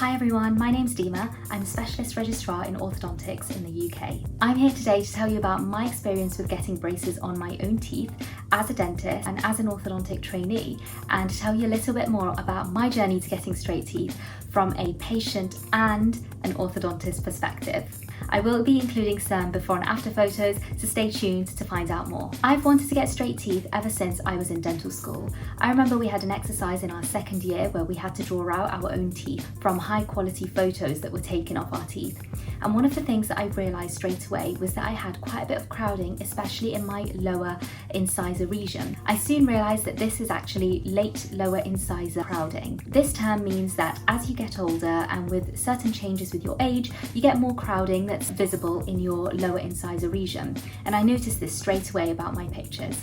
Hi everyone, my name's Dima. I'm a specialist registrar in orthodontics in the UK. I'm here today to tell you about my experience with getting braces on my own teeth as a dentist and as an orthodontic trainee, and to tell you a little bit more about my journey to getting straight teeth from a patient and an orthodontist perspective. I will be including some before and after photos, so stay tuned to find out more. I've wanted to get straight teeth ever since I was in dental school. I remember we had an exercise in our second year where we had to draw out our own teeth from high quality photos that were taken of our teeth. And one of the things that I realised straight away was that I had quite a bit of crowding, especially in my lower incisor region. I soon realised that this is actually late lower incisor crowding. This term means that as you get older and with certain changes with your age, you get more crowding that's visible in your lower incisor region. And I noticed this straight away about my pictures.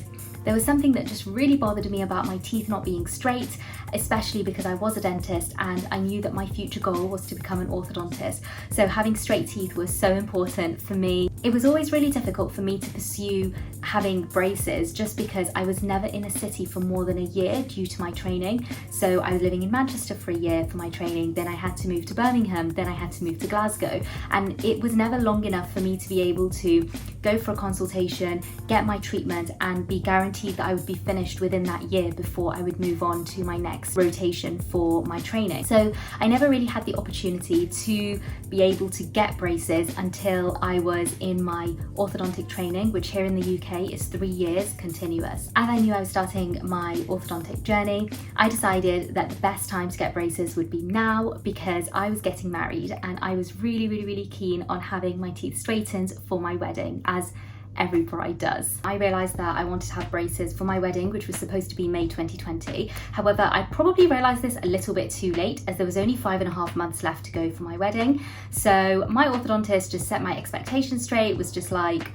There was something that just really bothered me about my teeth not being straight, especially because I was a dentist and I knew that my future goal was to become an orthodontist. So having straight teeth was so important for me. It was always really difficult for me to pursue having braces just because I was never in a city for more than a year due to my training. So I was living in Manchester for a year for my training, then I had to move to Birmingham, then I had to move to Glasgow, and it was never long enough for me to be able to go for a consultation, get my treatment and be guaranteed that I would be finished within that year before I would move on to my next rotation for my training. So I never really had the opportunity to be able to get braces until I was in my orthodontic training, which here in the UK is 3 years continuous. As I knew I was starting my orthodontic journey, I decided that the best time to get braces would be now because I was getting married and I was really keen on having my teeth straightened for my wedding, as every bride does. I realised that I wanted to have braces for my wedding, which was supposed to be May 2020. However, I probably realised this a little bit too late as there was only 5.5 months left to go for my wedding. So my orthodontist just set my expectations straight, was just like,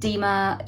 Dima,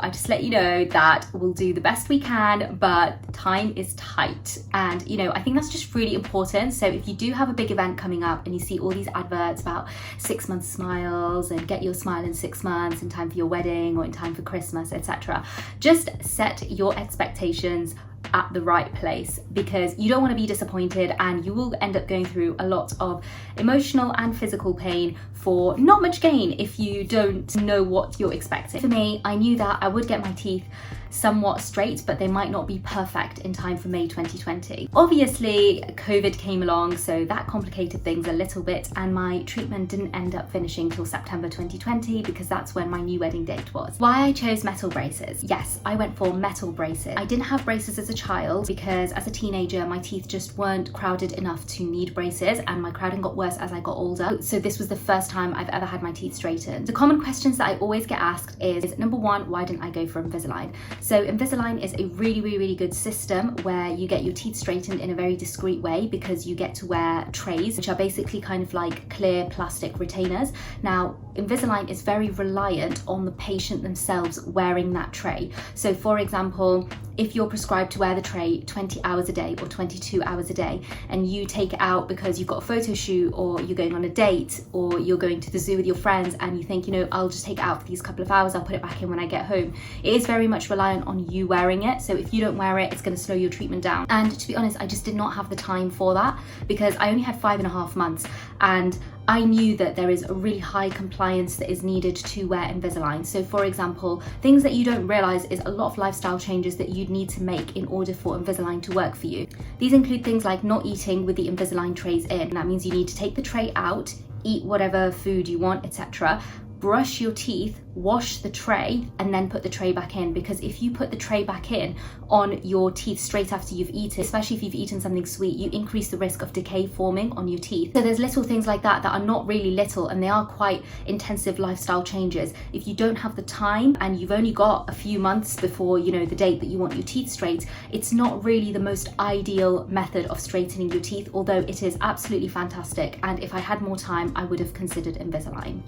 I just let you know that we'll do the best we can, but time is tight. And, I think that's just really important. So if you do have a big event coming up and you see all these adverts about 6 month smiles and get your smile in 6 months in time for your wedding or in time for Christmas, etc., just set your expectations at the right place, because you don't want to be disappointed and you will end up going through a lot of emotional and physical pain for not much gain if you don't know what you're expecting. For me, I knew that I would get my teeth somewhat straight, but they might not be perfect in time for May 2020. Obviously, COVID came along, so that complicated things a little bit, and my treatment didn't end up finishing till September 2020 because that's when my new wedding date was. Why I chose metal braces? Yes, I went for metal braces. I didn't have braces as a child because as a teenager, my teeth just weren't crowded enough to need braces, and my crowding got worse as I got older. So this was the first time I've ever had my teeth straightened. The common questions that I always get asked is, number one, why didn't I go for Invisalign? So Invisalign is a really good system where you get your teeth straightened in a very discreet way because you get to wear trays, which are basically kind of like clear plastic retainers. Now, Invisalign is very reliant on the patient themselves wearing that tray. So for example, if you're prescribed to wear the tray 20 hours a day or 22 hours a day, and you take it out because you've got a photo shoot or you're going on a date or you're going to the zoo with your friends and you think, I'll just take it out for these couple of hours, I'll put it back in when I get home. It is very much reliant on you wearing it. So if you don't wear it, it's going to slow your treatment down. And to be honest, I just did not have the time for that because I only had 5.5 months and I knew that there is a really high compliance that is needed to wear Invisalign. So for example, things that you don't realise is a lot of lifestyle changes that you'd need to make in order for Invisalign to work for you. These include things like not eating with the Invisalign trays in. That means you need to take the tray out, eat whatever food you want, etc., brush your teeth, wash the tray, and then put the tray back in, because if you put the tray back in on your teeth straight after you've eaten, especially if you've eaten something sweet, you increase the risk of decay forming on your teeth. So there's little things like that that are not really little, and they are quite intensive lifestyle changes. If you don't have the time and you've only got a few months before the date that you want your teeth straight, it's not really the most ideal method of straightening your teeth, although it is absolutely fantastic, and if I had more time I would have considered Invisalign.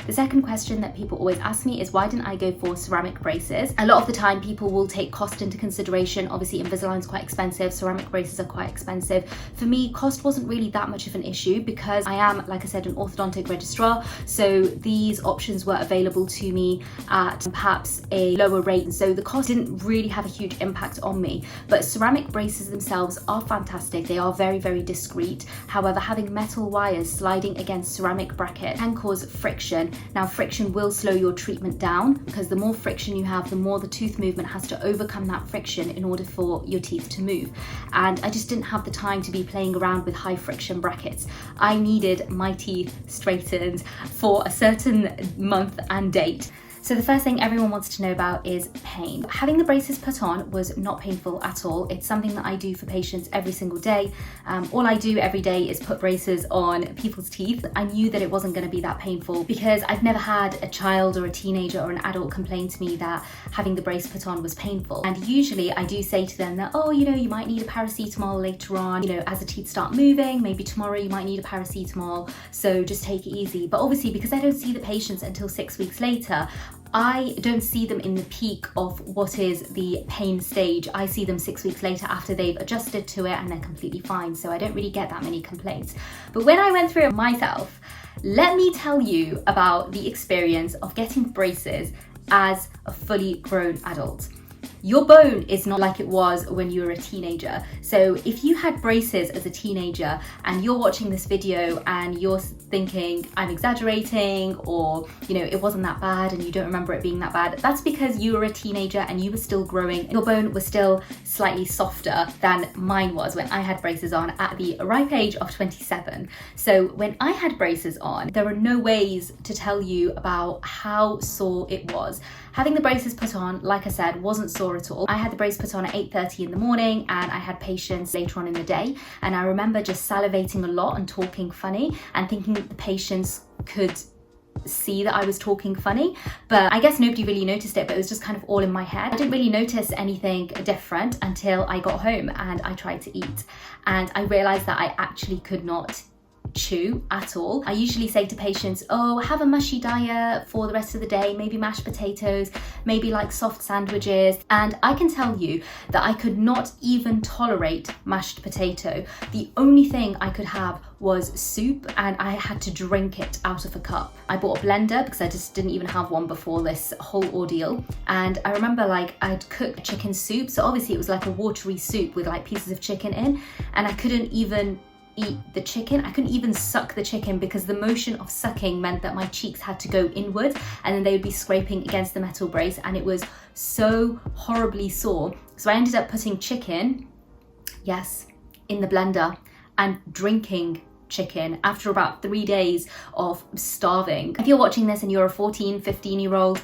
The second question that people always ask me is why didn't I go for ceramic braces? A lot of the time people will take cost into consideration. Obviously Invisalign's quite expensive, ceramic braces are quite expensive. For me, cost wasn't really that much of an issue because I am, like I said, an orthodontic registrar, so these options were available to me at perhaps a lower rate, so the cost didn't really have a huge impact on me. But ceramic braces themselves are fantastic. They are very, very discreet. However, having metal wires sliding against ceramic bracket can cause friction. Now, friction will slow your treatment down because the more friction you have, the more the tooth movement has to overcome that friction in order for your teeth to move. And I just didn't have the time to be playing around with high friction brackets. I needed my teeth straightened for a certain month and date. So the first thing everyone wants to know about is pain. Having the braces put on was not painful at all. It's something that I do for patients every single day. All I do every day is put braces on people's teeth. I knew that it wasn't going to be that painful because I've never had a child or a teenager or an adult complain to me that having the brace put on was painful. And usually I do say to them that, oh, you know, you might need a paracetamol later on, you know, as the teeth start moving, maybe tomorrow you might need a paracetamol, so just take it easy. But obviously, because I don't see the patients until 6 weeks later, I don't see them in the peak of what is the pain stage. I see them 6 weeks later after they've adjusted to it and they're completely fine. So I don't really get that many complaints. But when I went through it myself, let me tell you about the experience of getting braces as a fully grown adult. Your bone is not like it was when you were a teenager. So if you had braces as a teenager and you're watching this video and you're thinking I'm exaggerating, or you know, it wasn't that bad and you don't remember it being that bad, that's because you were a teenager and you were still growing. Your bone was still slightly softer than mine was when I had braces on at the ripe age of 27. So when I had braces on, there are no ways to tell you about how sore it was. Having the braces put on, like I said, wasn't sore at all. I had the brace put on at 8:30 in the morning and I had patients later on in the day. And I remember just salivating a lot and talking funny and thinking that the patients could see that I was talking funny, but I guess nobody really noticed it, but it was just kind of all in my head. I didn't really notice anything different until I got home and I tried to eat. And I realized that I actually could not chew at all. I usually say to patients, oh, have a mushy diet for the rest of the day, maybe mashed potatoes, maybe like soft sandwiches. And I can tell you that I could not even tolerate mashed potato. The only thing I could have was soup, and I had to drink it out of a cup. I bought a blender because I just didn't even have one before this whole ordeal. And I remember like I'd cooked chicken soup, so obviously it was like a watery soup with like pieces of chicken in, and I couldn't even eat the chicken. I couldn't even suck the chicken because the motion of sucking meant that my cheeks had to go inwards and then they would be scraping against the metal brace, and it was so horribly sore. So I ended up putting chicken, yes, in the blender and drinking chicken after about 3 days of starving. If you're watching this and you're a 14, 15-year-old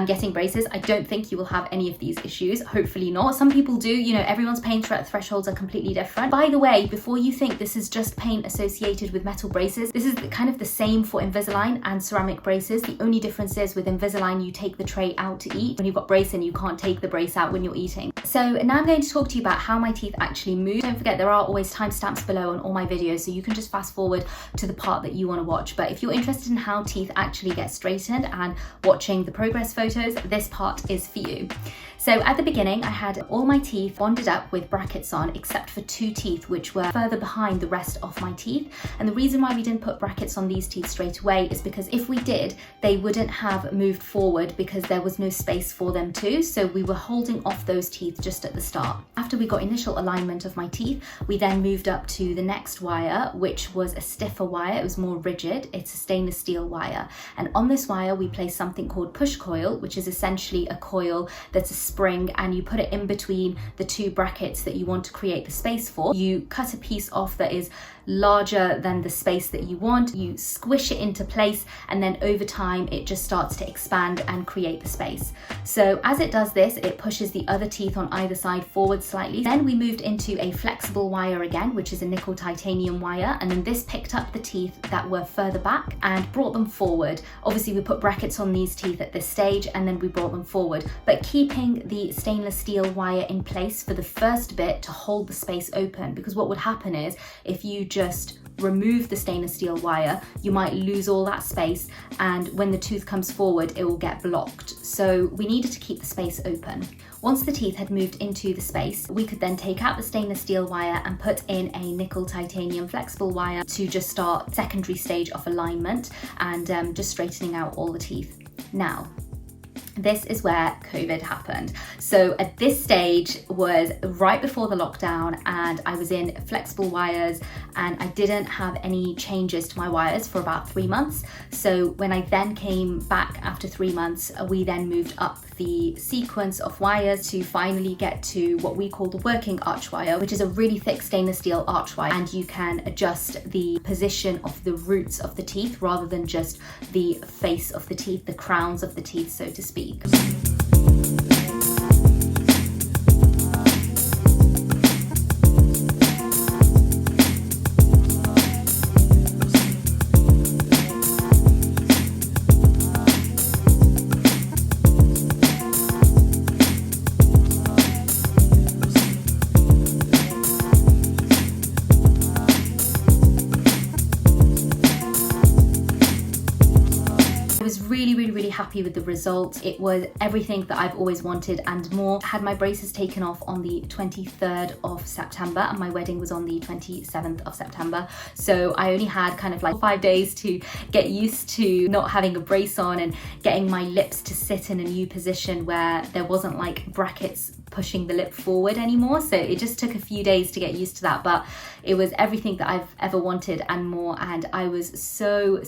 getting braces, I don't think you will have any of these issues. Hopefully not. Some people do, you know, everyone's pain thresholds are completely different. By the way, before you think this is just pain associated with metal braces, this is kind of the same for Invisalign and ceramic braces. The only difference is with Invisalign, you take the tray out to eat. When you've got brace in, you can't take the brace out when you're eating. So now I'm going to talk to you about how my teeth actually move. Don't forget, there are always timestamps below on all my videos, so you can just fast forward to the part that you want to watch. But if you're interested in how teeth actually get straightened and watching the progress photos, this part is for you. So at the beginning, I had all my teeth bonded up with brackets on, except for 2 teeth, which were further behind the rest of my teeth. And the reason why we didn't put brackets on these teeth straight away is because if we did, they wouldn't have moved forward because there was no space for them to. So we were holding off those teeth just at the start. After we got initial alignment of my teeth, we then moved up to the next wire, which was a stiffer wire. It was more rigid. It's a stainless steel wire. And on this wire, we place something called push coil, which is essentially a coil that's a spring, and you put it in between the 2 brackets that you want to create the space for. You cut a piece off that is larger than the space that you want, you squish it into place, and then over time it just starts to expand and create the space. So as it does this, it pushes the other teeth on either side forward slightly. Then we moved into a flexible wire again, which is a nickel titanium wire, and then this picked up the teeth that were further back and brought them forward. Obviously we put brackets on these teeth at this stage and then we brought them forward, but keeping the stainless steel wire in place for the first bit to hold the space open, because what would happen is if you just remove the stainless steel wire, you might lose all that space, and when the tooth comes forward, it will get blocked. So we needed to keep the space open. Once the teeth had moved into the space, we could then take out the stainless steel wire and put in a nickel titanium flexible wire to just start secondary stage of alignment and just straightening out all the teeth. Now, this is where COVID happened. So at this stage was right before the lockdown, and I was in flexible wires and I didn't have any changes to my wires for about 3 months. So when I then came back after 3 months, we then moved up the sequence of wires to finally get to what we call the working arch wire, which is a really thick stainless steel arch wire, and you can adjust the position of the roots of the teeth rather than just the face of the teeth, the crowns of the teeth, so to speak. I was really happy with the result. It was everything that I've always wanted and more. I had my braces taken off on the 23rd of September and my wedding was on the 27th of September. So I only had kind of like 5 days to get used to not having a brace on and getting my lips to sit in a new position where there wasn't like brackets pushing the lip forward anymore. So it just took a few days to get used to that, but it was everything that I've ever wanted and more, and I was so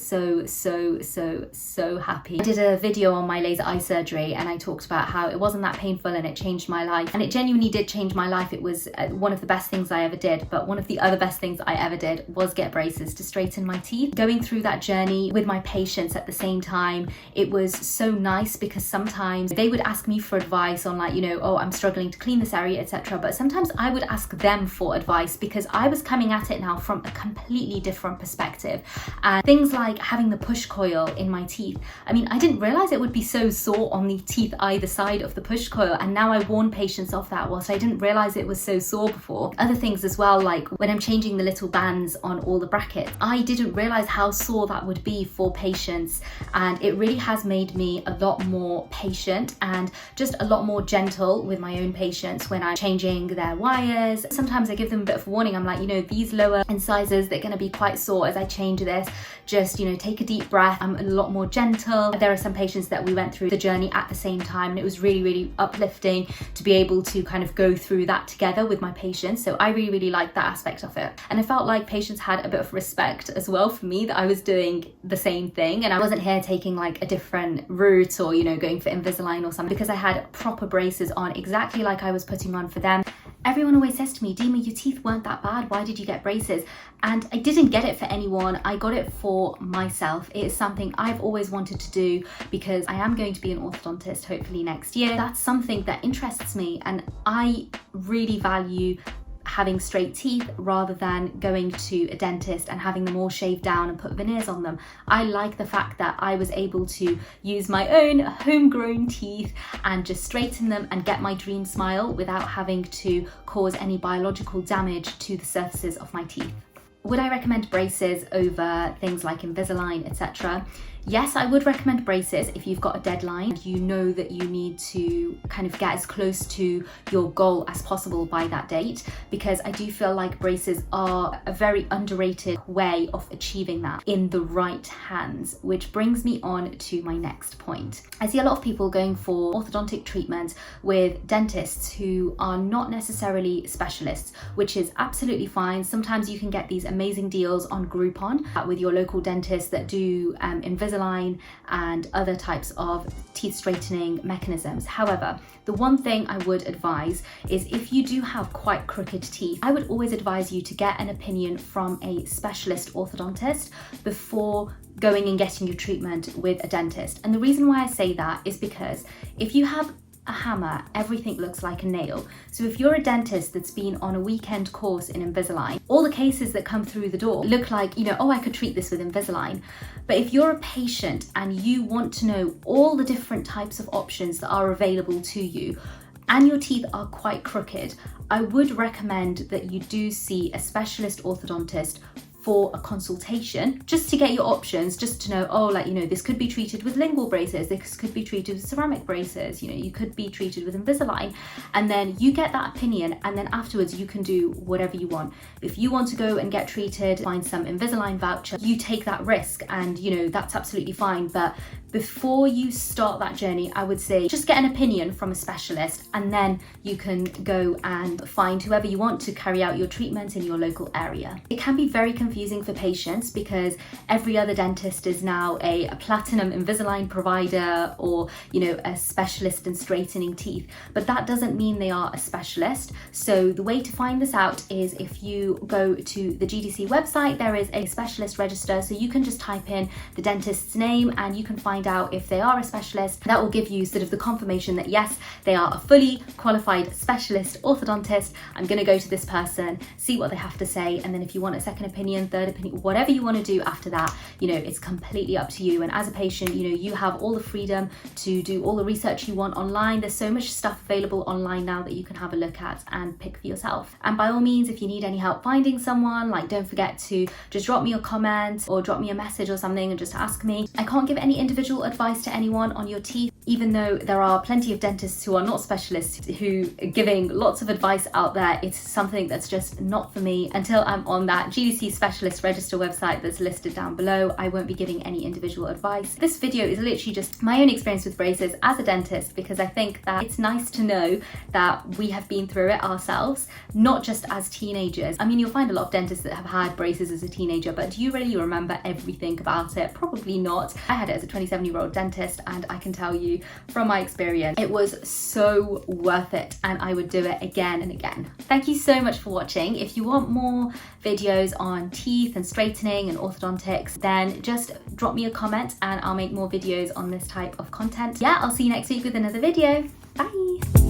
happy. I did a video on my laser eye surgery and I talked about how it wasn't that painful and it changed my life, and it genuinely did change my life. It was one of the best things I ever did, but one of the other best things I ever did was get braces to straighten my teeth. Going through that journey with my patients at the same time, it was so nice because sometimes they would ask me for advice on like, you know, oh, I'm struggling to clean this area, etc. But sometimes I would ask them for advice because I was coming at it now from a completely different perspective. And things like having the push coil in my teeth, I mean, I didn't realize it would be so sore on the teeth either side of the push coil, and now I warn patients of that whilst I didn't realize it was so sore before. Other things as well, like when I'm changing the little bands on all the brackets, I didn't realize how sore that would be for patients, and it really has made me a lot more patient and just a lot more gentle with my own patients when I'm changing their wires. Sometimes I give them a bit of warning. I'm like, you know, these lower incisors, they're going to be quite sore as I change this. Just, you know, take a deep breath. I'm a lot more gentle. There are some patients that we went through the journey at the same time, and it was really uplifting to be able to kind of go through that together with my patients. So I really liked that aspect of it. And I felt like patients had a bit of respect as well for me, that I was doing the same thing and I wasn't here taking like a different route or, you know, going for Invisalign or something, because I had proper braces on exactly like I was putting on for them. Everyone always says to me, Dima, your teeth weren't that bad, why did you get braces? And I didn't get it for anyone, I got it for myself. It is something I've always wanted to do because I am going to be an orthodontist hopefully next year. That's something that interests me, and I really value having straight teeth rather than going to a dentist and having them all shaved down and put veneers on them. I like the fact that I was able to use my own homegrown teeth and just straighten them and get my dream smile without having to cause any biological damage to the surfaces of my teeth. Would I recommend braces over things like Invisalign, etc.? Yes, I would recommend braces if you've got a deadline. You know that you need to kind of get as close to your goal as possible by that date, because I do feel like braces are a very underrated way of achieving that in the right hands, which brings me on to my next point. I see a lot of people going for orthodontic treatment with dentists who are not necessarily specialists, which is absolutely fine. Sometimes you can get these amazing deals on Groupon with your local dentist that do Invisalign and other types of teeth straightening mechanisms. However, the one thing I would advise is if you do have quite crooked teeth, I would always advise you to get an opinion from a specialist orthodontist before going and getting your treatment with a dentist. And the reason why I say that is because if you have a hammer, everything looks like a nail. So if you're a dentist that's been on a weekend course in Invisalign, all the cases that come through the door look like, you know, oh, I could treat this with Invisalign. But if you're a patient and you want to know all the different types of options that are available to you, and your teeth are quite crooked, I would recommend that you do see a specialist orthodontist for a consultation, just to get your options, just to know, oh, like, you know, this could be treated with lingual braces, this could be treated with ceramic braces, you know, you could be treated with Invisalign, and then you get that opinion, and then afterwards you can do whatever you want. If you want to go and get treated, find some Invisalign voucher, you take that risk, and you know, that's absolutely fine. But before you start that journey, I would say just get an opinion from a specialist, and then you can go and find whoever you want to carry out your treatment in your local area. It can be very confusing for patients because every other dentist is now a platinum Invisalign provider, or you know, a specialist in straightening teeth, but that doesn't mean they are a specialist. So the way to find this out is if you go to the GDC website, there is a specialist register, so you can just type in the dentist's name and you can find out if they are a specialist. That will give you sort of the confirmation that yes, they are a fully qualified specialist orthodontist. I'm going to go to this person, see what they have to say, and then if you want a second opinion, third opinion, whatever you want to do after that, you know, it's completely up to you. And as a patient, you know, you have all the freedom to do all the research you want online. There's so much stuff available online now that you can have a look at and pick for yourself. And by all means, if you need any help finding someone, like, don't forget to just drop me a comment or drop me a message or something and just ask me. I can't give any individual advice to anyone on your teeth, even though there are plenty of dentists who are not specialists who are giving lots of advice out there. It's something that's just not for me. Until I'm on that GDC specialist register website that's listed down below, I won't be giving any individual advice. This video is literally just my own experience with braces as a dentist, because I think that it's nice to know that we have been through it ourselves, not just as teenagers. I mean, you'll find a lot of dentists that have had braces as a teenager, but do you really remember everything about it? Probably not. I had it as a 27-year-old dentist, and I can tell you from my experience, it was so worth it, and I would do it again and again. Thank you so much for watching. If you want more videos on teeth and straightening and orthodontics, then just drop me a comment and I'll make more videos on this type of content. Yeah, I'll see you next week with another video. Bye.